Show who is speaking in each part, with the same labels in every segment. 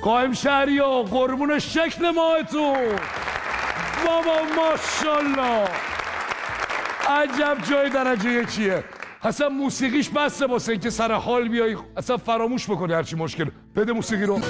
Speaker 1: قائم شهریا قربون شکل ماهتون. بابا ماشالله عجب جای درجه یکیه. اصلا موسیقیش بسته واسه اینکه سر حال بیای اصلا فراموش بکنی هرچی مشکل. بده موسیقی رو.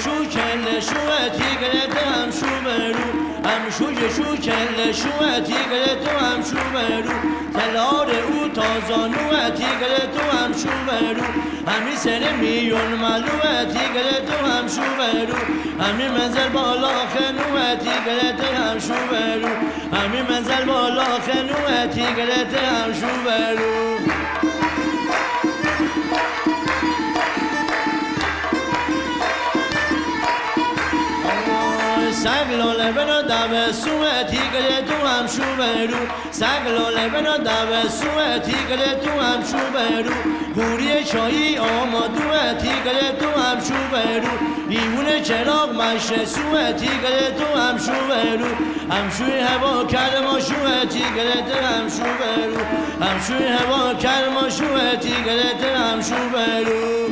Speaker 2: شو کله شو تیگره تو هم شو برو هم شو کله شو تیگره تو هم شو برو تلار او تازانو تیگره تو هم شو برو همی سر میون ملو تیگره تو هم شو برو همی منزل بالا خنو تیگره تو هم شو برو همی منزل بالا خنو تیگره تو هم شو برو سگلاله بنا دو سوه تیگره تو هم شو برو سگلاله بنا دو سوه تیگره تو هم شو برو گوری چایی آمادوه تیگره تو هم شو برو ایمون چراغ مشه سوه تیگره تو هم شو برو همشوی هوا کرما شوه تیگره تو هم شو برو همشوی هوا کرما شوه تیگره تو هم شو برو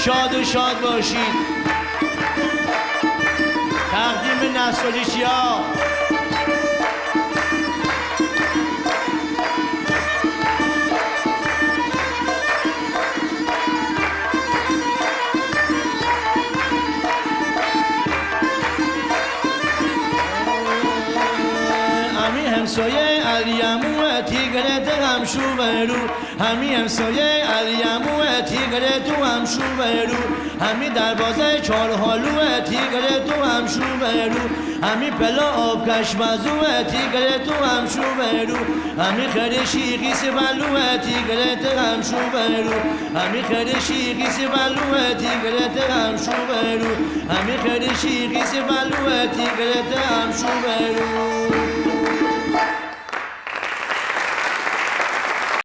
Speaker 2: شاد و شاد باشید. تقدیم به نساجیشیا امی همسایه علیمو تیگره تو هم شو برو همی همسایه علیمو تیگره تو هم شو برو همی دروازه چارحالو تیگره تو هم شو برو همی پلا آبکش مزو تیگره تو هم شو برو همی خرشی قیس بلو تیگره تو هم شو برو همی خرشی قیس بلو تیگره تو هم شو برو همی خرشی قیس بلو تیگره تو هم شو برو